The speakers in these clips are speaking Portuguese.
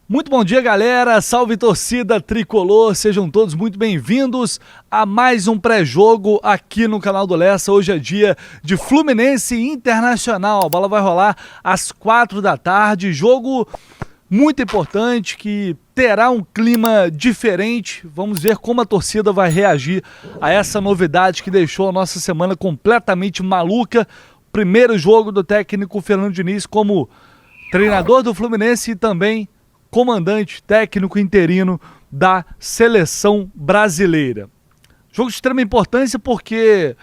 Muito bom dia, galera, salve torcida tricolor, sejam todos muito bem-vindos a mais um pré-jogo aqui no canal do Lessa. Hoje é dia de Fluminense Internacional, a bola vai rolar às 4 da tarde, jogo muito importante que terá um clima diferente. Vamos ver como a torcida vai reagir a essa novidade que deixou a nossa semana completamente maluca. Primeiro jogo do técnico Fernando Diniz como treinador do Fluminense e também comandante técnico interino da seleção brasileira. Jogo de extrema importância porque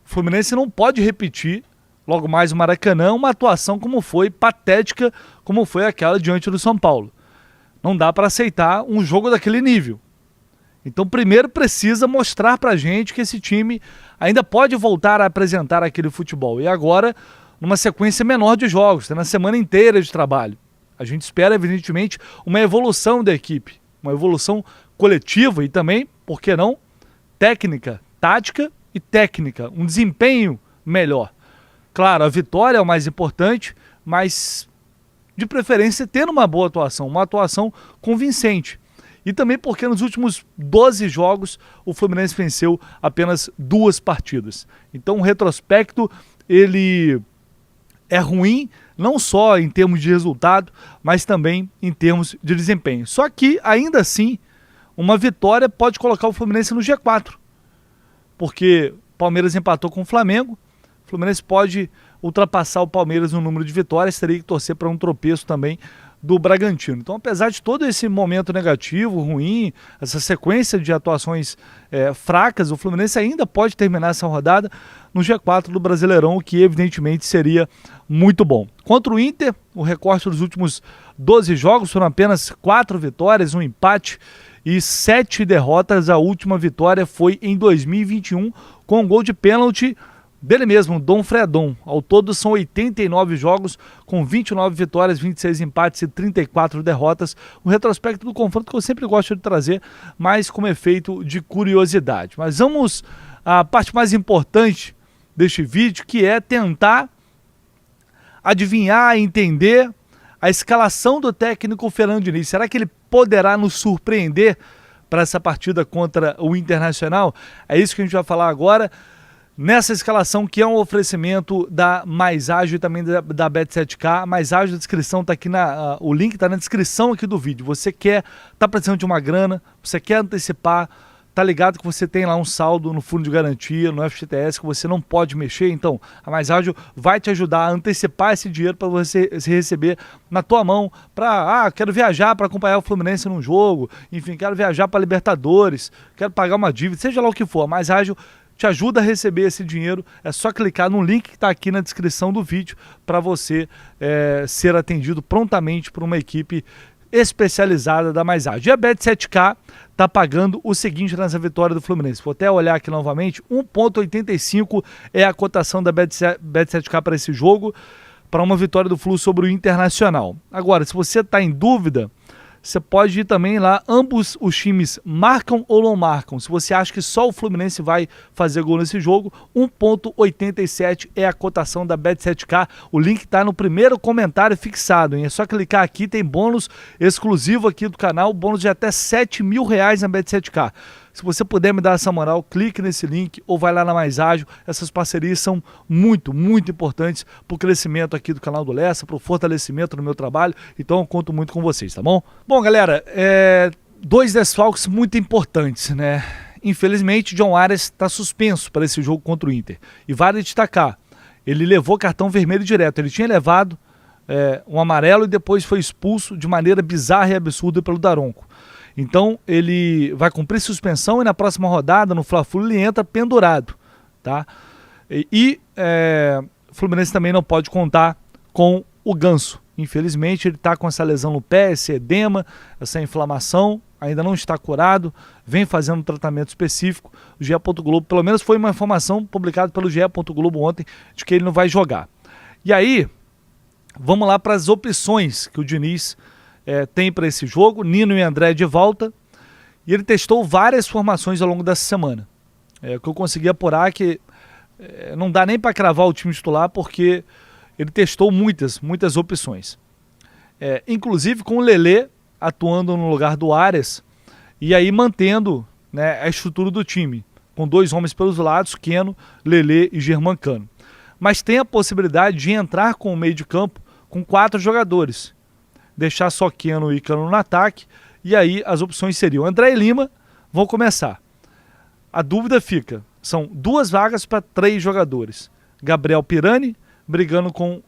o Fluminense não pode repetir, logo mais o Maracanã, uma atuação como foi, patética, como foi aquela diante do São Paulo. Não dá para aceitar um jogo daquele nível. Então primeiro precisa mostrar pra gente que esse time ainda pode voltar a apresentar aquele futebol. E agora, numa sequência menor de jogos, na semana inteira de trabalho. A gente espera, evidentemente, uma evolução da equipe, uma evolução coletiva e também, por que não, técnica, tática e técnica, um desempenho melhor. Claro, a vitória é o mais importante, mas de preferência tendo uma boa atuação, uma atuação convincente. E também porque nos últimos 12 jogos o Fluminense venceu apenas 2 partidas. Então o retrospecto, ele é ruim, não só em termos de resultado, mas também em termos de desempenho. Só que, ainda assim, uma vitória pode colocar o Fluminense no G4. Porque o Palmeiras empatou com o Flamengo, o Fluminense pode ultrapassar o Palmeiras no número de vitórias, teria que torcer para um tropeço também do Bragantino. Então, apesar de todo esse momento negativo, ruim, essa sequência de atuações fracas, o Fluminense ainda pode terminar essa rodada no G4 do Brasileirão, o que evidentemente seria muito bom. Contra o Inter, o recorte dos últimos 12 jogos foram apenas 4 vitórias, um empate e 7 derrotas. A última vitória foi em 2021 com um gol de pênalti dele mesmo, Dom Fredon. Ao todo são 89 jogos, com 29 vitórias, 26 empates e 34 derrotas. O retrospecto do confronto que eu sempre gosto de trazer, mas como efeito de curiosidade. Mas vamos à parte mais importante deste vídeo, que é tentar adivinhar, entender a escalação do técnico Fernando Diniz. Será que ele poderá nos surpreender para essa partida contra o Internacional? É isso que a gente vai falar agora. Nessa escalação que é um oferecimento da Mais Ágil e também da Bet7k. A Mais Ágil, a descrição tá aqui, o link está na descrição aqui do vídeo. Você tá precisando de uma grana, você quer antecipar, tá ligado que você tem lá um saldo no fundo de garantia, no FGTS, que você não pode mexer. Então, a Mais Ágil vai te ajudar a antecipar esse dinheiro para você se receber na tua mão. Quero viajar para acompanhar o Fluminense num jogo, enfim, quero viajar para Libertadores, quero pagar uma dívida, seja lá o que for. A Mais Ágil te ajuda a receber esse dinheiro. É só clicar no link que está aqui na descrição do vídeo para você ser atendido prontamente por uma equipe especializada da Mais Ágil. E a Bet7k está pagando o seguinte nessa vitória do Fluminense. Vou até olhar aqui novamente, 1,85 é a cotação da Bet7k para esse jogo, para uma vitória do Flu sobre o Internacional. Agora, se você está em dúvida, você pode ir também lá, ambos os times marcam ou não marcam. Se você acha que só o Fluminense vai fazer gol nesse jogo, 1,87 é a cotação da Bet7k. O link está no primeiro comentário fixado, hein? É só clicar aqui, tem bônus exclusivo aqui do canal, bônus de até R$7 mil na Bet7k. Se você puder me dar essa moral, clique nesse link ou vai lá na Mais Ágil. Essas parcerias são muito, muito importantes para o crescimento aqui do canal do Lessa, para o fortalecimento do meu trabalho. Então eu conto muito com vocês, tá bom? Bom, galera, 2 desfalques muito importantes, né? Infelizmente, John Arias está suspenso para esse jogo contra o Inter. E vale destacar, ele levou cartão vermelho direto. Ele tinha levado um amarelo e depois foi expulso de maneira bizarra e absurda pelo Daronco. Então ele vai cumprir suspensão e na próxima rodada, no Fla-Flu, ele entra pendurado, tá? O Fluminense também não pode contar com o Ganso. Infelizmente ele está com essa lesão no pé, esse edema, essa inflamação, ainda não está curado, vem fazendo um tratamento específico. O GE. Globo, pelo menos foi uma informação publicada pelo GE. Globo ontem, de que ele não vai jogar. E aí, vamos lá para as opções que o Diniz tem para esse jogo. Nino e André de volta, e ele testou várias formações ao longo dessa semana. O que eu consegui apurar que não dá nem para cravar o time titular, porque ele testou muitas opções. Inclusive com o Lelê atuando no lugar do Arias e aí mantendo, né, a estrutura do time, com 2 homens pelos lados, Keno, Lelê e Germancano. Mas tem a possibilidade de entrar com o meio de campo com 4 jogadores, deixar só Keno e Cano no ataque, e aí as opções seriam André e Lima vão começar. A dúvida fica, são 2 vagas para 3 jogadores. Gabriel Pirani brigando com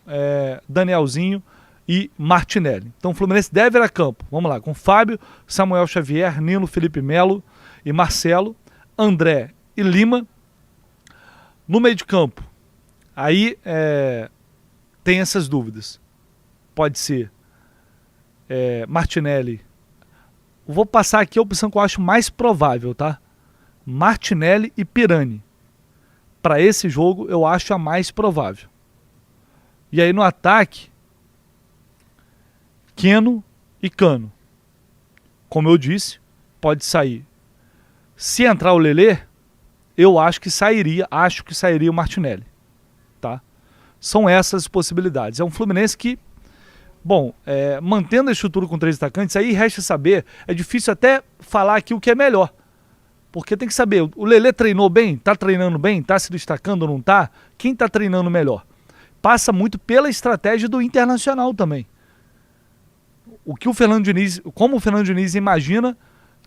Danielzinho e Martinelli. Então o Fluminense deve ir a campo, vamos lá, com Fábio, Samuel Xavier, Nino, Felipe Melo e Marcelo, André e Lima. No meio de campo, aí tem essas dúvidas. Pode ser Martinelli. Vou passar aqui a opção que eu acho mais provável, tá? Martinelli e Pirani. Para esse jogo, eu acho a mais provável. E aí no ataque, Keno e Cano. Como eu disse, pode sair. Se entrar o Lelê, eu acho que sairia o Martinelli. Tá? São essas possibilidades. É um Fluminense que, bom, mantendo a estrutura com 3 atacantes, aí resta saber, é difícil até falar aqui o que é melhor. Porque tem que saber, o Lelê treinou bem? Tá treinando bem? Tá se destacando ou não tá? Quem tá treinando melhor? Passa muito pela estratégia do Internacional também. Como o Fernando Diniz imagina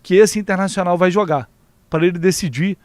que esse Internacional vai jogar, para ele decidir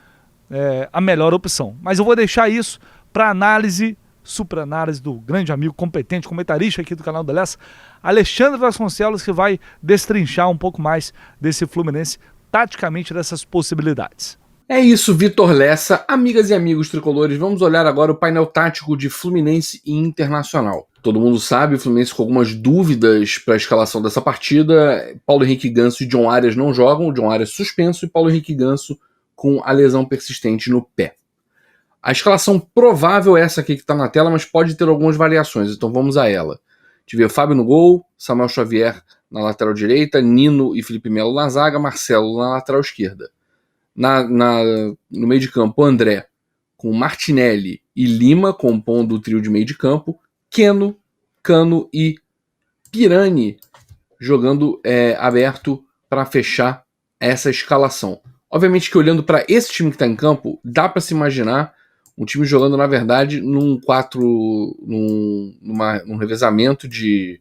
a melhor opção. Mas eu vou deixar isso para análise, super análise do grande amigo, competente, comentarista aqui do canal do Lessa, Alexandre Vasconcelos, que vai destrinchar um pouco mais desse Fluminense, taticamente dessas possibilidades. É isso, Vitor Lessa. Amigas e amigos tricolores, vamos olhar agora o painel tático de Fluminense e Internacional. Todo mundo sabe, o Fluminense com algumas dúvidas para a escalação dessa partida. Paulo Henrique Ganso e John Arias não jogam, o John Arias suspenso e Paulo Henrique Ganso com a lesão persistente no pé. A escalação provável é essa aqui que está na tela, mas pode ter algumas variações, então vamos a ela. A gente vê Fábio no gol, Samuel Xavier na lateral direita, Nino e Felipe Melo na zaga, Marcelo na lateral esquerda. No meio de campo, André com Martinelli e Lima compondo o trio de meio de campo, Keno, Cano e Pirani jogando aberto para fechar essa escalação. Obviamente que olhando para esse time que está em campo, dá para se imaginar um time jogando, na verdade, num revezamento de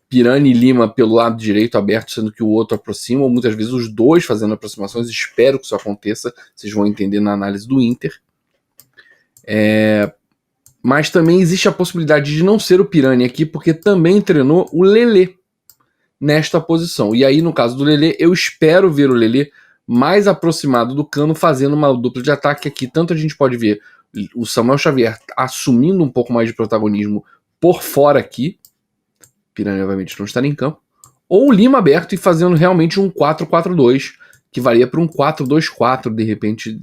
Pirani e Lima pelo lado direito aberto, sendo que o outro aproxima, ou muitas vezes os dois fazendo aproximações. Espero que isso aconteça, vocês vão entender na análise do Inter. Mas também existe a possibilidade de não ser o Pirani aqui, porque também treinou o Lelê nesta posição. E aí, no caso do Lelê, eu espero ver o Lelê mais aproximado do Cano, fazendo uma dupla de ataque aqui. Tanto a gente pode ver o Samuel Xavier assumindo um pouco mais de protagonismo por fora aqui, Pirani obviamente não estará em campo, ou o Lima aberto e fazendo realmente um 4-4-2, que varia para um 4-2-4, de repente,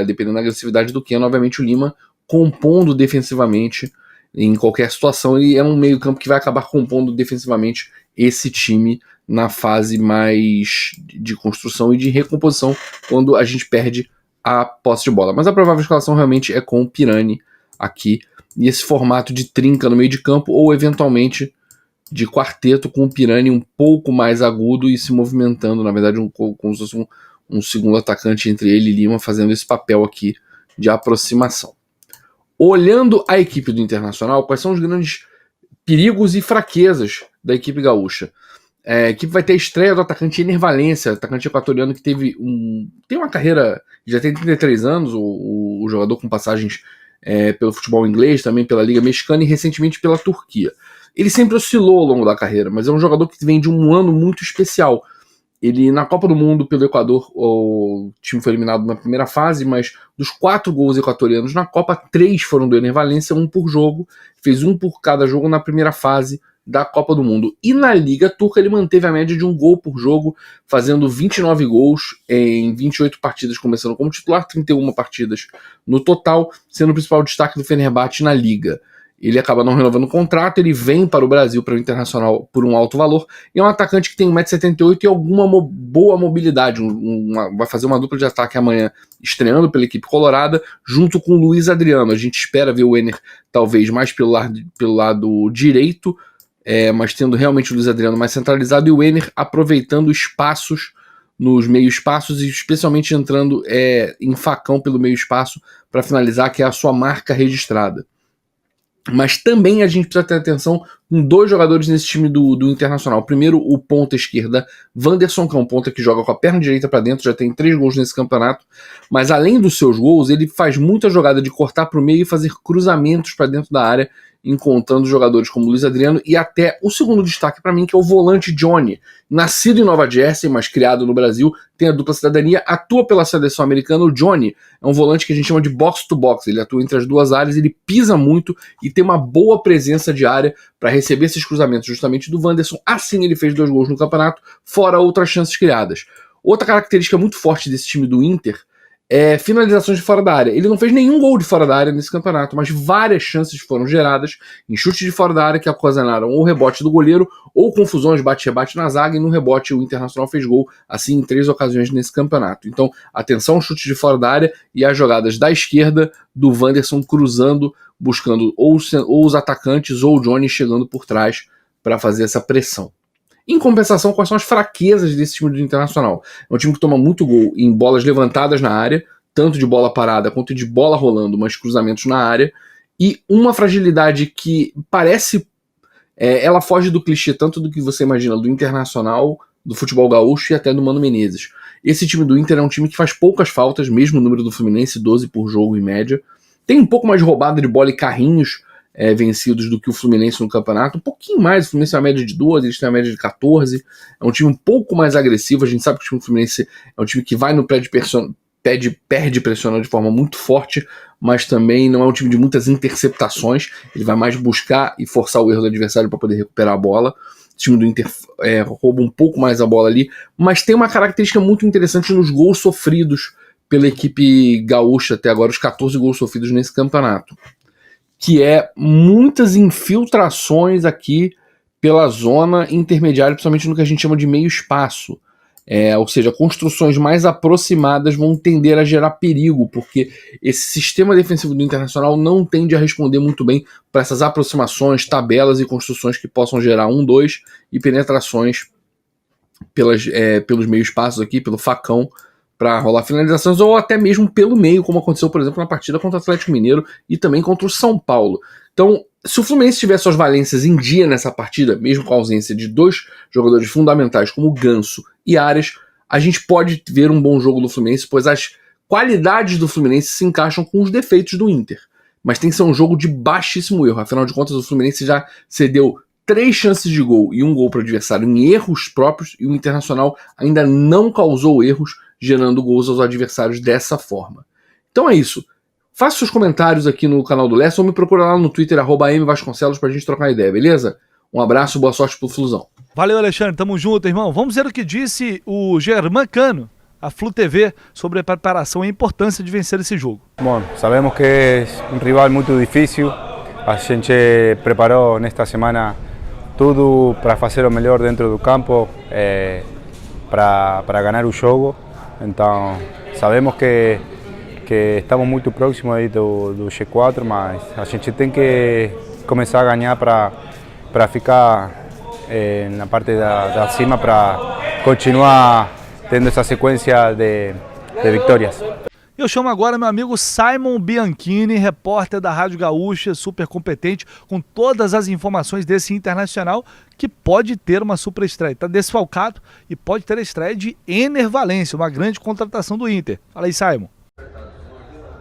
dependendo da agressividade do Keno. Obviamente o Lima compondo defensivamente em qualquer situação, e é um meio campo que vai acabar compondo defensivamente esse time na fase mais de construção e de recomposição, quando a gente perde a posse de bola. Mas a provável escalação realmente é com o Pirani aqui, e esse formato de trinca no meio de campo, ou eventualmente de quarteto com o Pirani um pouco mais agudo e se movimentando, na verdade, como se fosse um segundo atacante entre ele e Lima, fazendo esse papel aqui de aproximação. Olhando a equipe do Internacional, quais são os grandes perigos e fraquezas da equipe gaúcha? A equipe vai ter a estreia do atacante Ener Valencia, atacante equatoriano que tem uma carreira, já tem 33 anos, o jogador com passagens pelo futebol inglês, também pela Liga Mexicana e recentemente pela Turquia. Ele sempre oscilou ao longo da carreira, mas é um jogador que vem de um ano muito especial. Ele, na Copa do Mundo pelo Equador, o time foi eliminado na primeira fase, mas dos 4 gols equatorianos na Copa, 3 foram do Ener Valencia, 1 por jogo, fez 1 por cada jogo na primeira fase da Copa do Mundo. E na Liga Turca ele manteve a média de 1 gol por jogo, fazendo 29 gols em 28 partidas, começando como titular, 31 partidas no total, sendo o principal destaque do Fenerbahçe na Liga. Ele acaba não renovando o contrato, ele vem para o Brasil, para o Internacional, por um alto valor, e é um atacante que tem 1,78 m e alguma boa mobilidade, vai fazer uma dupla de ataque amanhã, estreando pela equipe colorada, junto com o Luiz Adriano. A gente espera ver o Ener, talvez, mais pelo lado direito, mas tendo realmente o Luiz Adriano mais centralizado e o Enner aproveitando espaços nos meio espaços e especialmente entrando em facão pelo meio espaço para finalizar, que é a sua marca registrada. Mas também a gente precisa ter atenção com 2 jogadores nesse time do Internacional. Primeiro, o ponta esquerda, Wanderson, que é um ponta que joga com a perna direita para dentro, já tem 3 gols nesse campeonato. Mas além dos seus gols, ele faz muita jogada de cortar para o meio e fazer cruzamentos para dentro da área, encontrando jogadores como Luiz Adriano e até o segundo destaque para mim, que é o volante Johnny. Nascido em Nova Jersey, mas criado no Brasil, tem a dupla cidadania, atua pela seleção americana. O Johnny é um volante que a gente chama de box-to-box, ele atua entre as 2 áreas, ele pisa muito e tem uma boa presença de área para receber esses cruzamentos justamente do Wanderson. Assim ele fez 2 gols no campeonato, fora outras chances criadas. Outra característica muito forte desse time do Inter é finalizações de fora da área. Ele não fez nenhum gol de fora da área nesse campeonato, mas várias chances foram geradas em chutes de fora da área que ocasionaram ou rebote do goleiro ou confusões, bate-rebate na zaga, e no rebote o Internacional fez gol, assim, em 3 ocasiões nesse campeonato. Então, atenção aos chutes de fora da área e às jogadas da esquerda do Wanderson cruzando, buscando ou os atacantes ou o Johnny chegando por trás para fazer essa pressão. Em compensação, quais são as fraquezas desse time do Internacional? É um time que toma muito gol em bolas levantadas na área, tanto de bola parada quanto de bola rolando, mas cruzamentos na área, e uma fragilidade que parece... ela foge do clichê tanto do que você imagina do Internacional, do futebol gaúcho e até do Mano Menezes. Esse time do Inter é um time que faz poucas faltas, mesmo o número do Fluminense, 12 por jogo em média. Tem um pouco mais de roubada de bola e carrinhos vencidos do que o Fluminense no campeonato, um pouquinho mais. O Fluminense tem uma média de 12, eles têm uma média de 14, é um time um pouco mais agressivo. A gente sabe que o time do Fluminense é um time que vai no perde pressionando de forma muito forte, mas também não é um time de muitas interceptações, ele vai mais buscar e forçar o erro do adversário para poder recuperar a bola. O time do Inter rouba um pouco mais a bola ali, mas tem uma característica muito interessante nos gols sofridos pela equipe gaúcha até agora, os 14 gols sofridos nesse campeonato, que é muitas infiltrações aqui pela zona intermediária, principalmente no que a gente chama de meio espaço. Ou seja, construções mais aproximadas vão tender a gerar perigo, porque esse sistema defensivo do Internacional não tende a responder muito bem para essas aproximações, tabelas e construções que possam gerar 1-2 e penetrações pelos meio espaços aqui, pelo facão, para rolar finalizações, ou até mesmo pelo meio, como aconteceu, por exemplo, na partida contra o Atlético Mineiro e também contra o São Paulo. Então, se o Fluminense tiver suas valências em dia nessa partida, mesmo com a ausência de 2 jogadores fundamentais como Ganso e Arias, a gente pode ver um bom jogo do Fluminense, pois as qualidades do Fluminense se encaixam com os defeitos do Inter. Mas tem que ser um jogo de baixíssimo erro. Afinal de contas, o Fluminense já cedeu 3 chances de gol e 1 gol para o adversário em erros próprios, e o Internacional ainda não causou erros, gerando gols aos adversários dessa forma. Então é isso. Faça seus comentários aqui no canal do Lessa ou me procura lá no Twitter, @mvasconcelos, pra gente trocar ideia, beleza? Um abraço, boa sorte pro Flusão. Valeu, Alexandre, tamo junto, irmão. Vamos ver o que disse o Germán Cano, a Flu TV, sobre a preparação e a importância de vencer esse jogo. Bom, sabemos que é um rival muito difícil. A gente preparou nesta semana tudo para fazer o melhor dentro do campo, para ganhar o jogo. Então, sabemos que estamos muito próximos aí do G4, mas a gente tem que começar a ganhar para ficar na parte da cima, para continuar tendo essa sequência de vitórias. Eu chamo agora meu amigo Simon Bianchini, repórter da Rádio Gaúcha, super competente, com todas as informações desse Internacional, que pode ter uma super estreia. Está desfalcado e pode ter a estreia de Enner Valencia, uma grande contratação do Inter. Fala aí, Simon.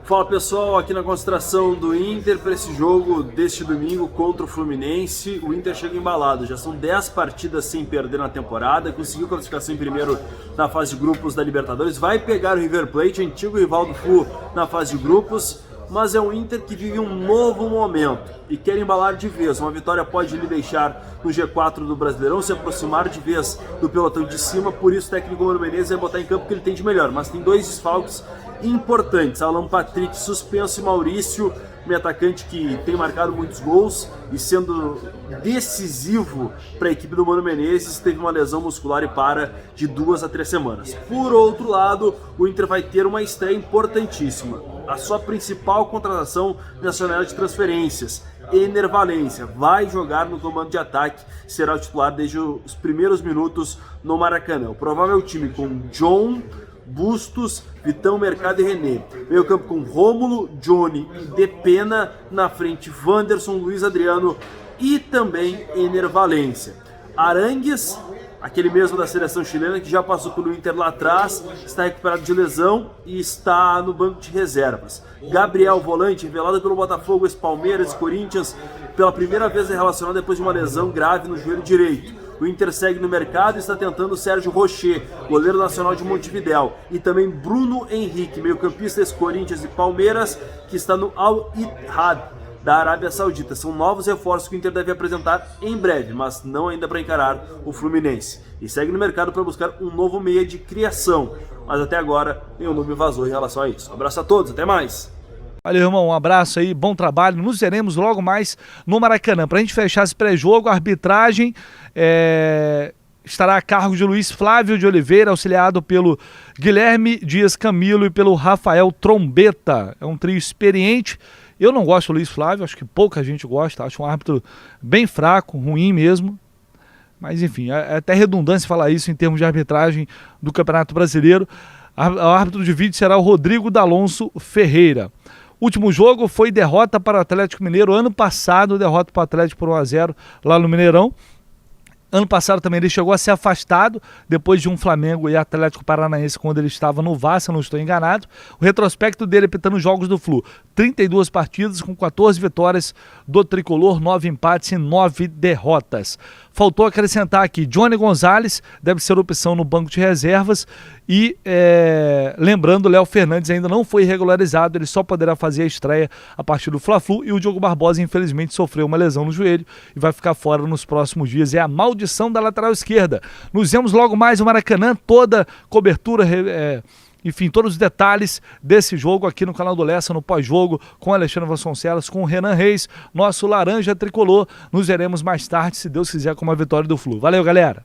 Fala pessoal, aqui na concentração do Inter para esse jogo deste domingo contra o Fluminense. O Inter chega embalado, já são 10 partidas sem perder na temporada, conseguiu classificação em primeiro na fase de grupos da Libertadores, vai pegar o River Plate, antigo rival do Flu, na fase de grupos, mas é um Inter que vive um novo momento e quer embalar de vez. Uma vitória pode lhe deixar no G4 do Brasileirão, se aproximar de vez do pelotão de cima, por isso o técnico Mano Menezes vai botar em campo o que ele tem de melhor, mas tem 2 desfalques importantes. Alan Patrick suspenso e Maurício, um atacante que tem marcado muitos gols e sendo decisivo para a equipe do Mano Menezes, teve uma lesão muscular e para de 2 a 3 semanas. Por outro lado, o Inter vai ter uma estreia importantíssima. A sua principal contratação nacional de transferências, Ener Valencia, vai jogar no comando de ataque, será o titular desde os primeiros minutos no Maracanã. O provável time com John, Bustos, Vitão, Mercado e René. Meio campo com Rômulo, Johnny e Depena. Na frente, Wanderson, Luiz Adriano e também Ener Valencia. Arangues, aquele mesmo da seleção chilena que já passou pelo Inter lá atrás, está recuperado de lesão e está no banco de reservas. Gabriel, volante, revelado pelo Botafogo, ex-Palmeiras e Corinthians, pela primeira vez é relacionado depois de uma lesão grave no joelho direito. O Inter segue no mercado e está tentando o Sérgio Rocher, goleiro nacional de Montevidéu, e também Bruno Henrique, meio-campista ex-Corinthians e Palmeiras, que está no Al-Ittihad da Arábia Saudita. São novos reforços que o Inter deve apresentar em breve, mas não ainda para encarar o Fluminense. E segue no mercado para buscar um novo meia de criação, mas até agora nenhum nome vazou em relação a isso. Um abraço a todos, até mais! Valeu, irmão, um abraço aí, bom trabalho. Nos veremos logo mais no Maracanã. Pra gente fechar esse pré-jogo, a arbitragem estará a cargo de Luiz Flávio de Oliveira, auxiliado pelo Guilherme Dias Camilo e pelo Rafael Trombeta. É um trio experiente. Eu não gosto do Luiz Flávio, acho que pouca gente gosta, acho um árbitro bem fraco, ruim mesmo. Mas enfim, é até redundância falar isso em termos de arbitragem do Campeonato Brasileiro. O árbitro de vídeo será o Rodrigo D'Alonso Ferreira. Último jogo foi derrota para o Atlético Mineiro. Ano passado, derrota para o Atlético por 1-0 lá no Mineirão. Ano passado também ele chegou a ser afastado depois de um Flamengo e Atlético Paranaense quando ele estava no VAR, se eu não estou enganado. O retrospecto dele apitando jogos do Flu. 32 partidas com 14 vitórias do Tricolor, 9 empates e 9 derrotas. Faltou acrescentar aqui, Johnny Gonzalez deve ser opção no banco de reservas e lembrando, Léo Fernandes ainda não foi regularizado, ele só poderá fazer a estreia a partir do Fla-Flu e o Diogo Barbosa infelizmente sofreu uma lesão no joelho e vai ficar fora nos próximos dias. É a maldição da lateral esquerda. Nos vemos logo mais no Maracanã, toda cobertura, enfim, todos os detalhes desse jogo aqui no canal do Lessa, no pós-jogo, com Alexandre Vasconcelos, com o Renan Reis, nosso laranja tricolor. Nos veremos mais tarde, se Deus quiser, com uma vitória do Flu. Valeu, galera!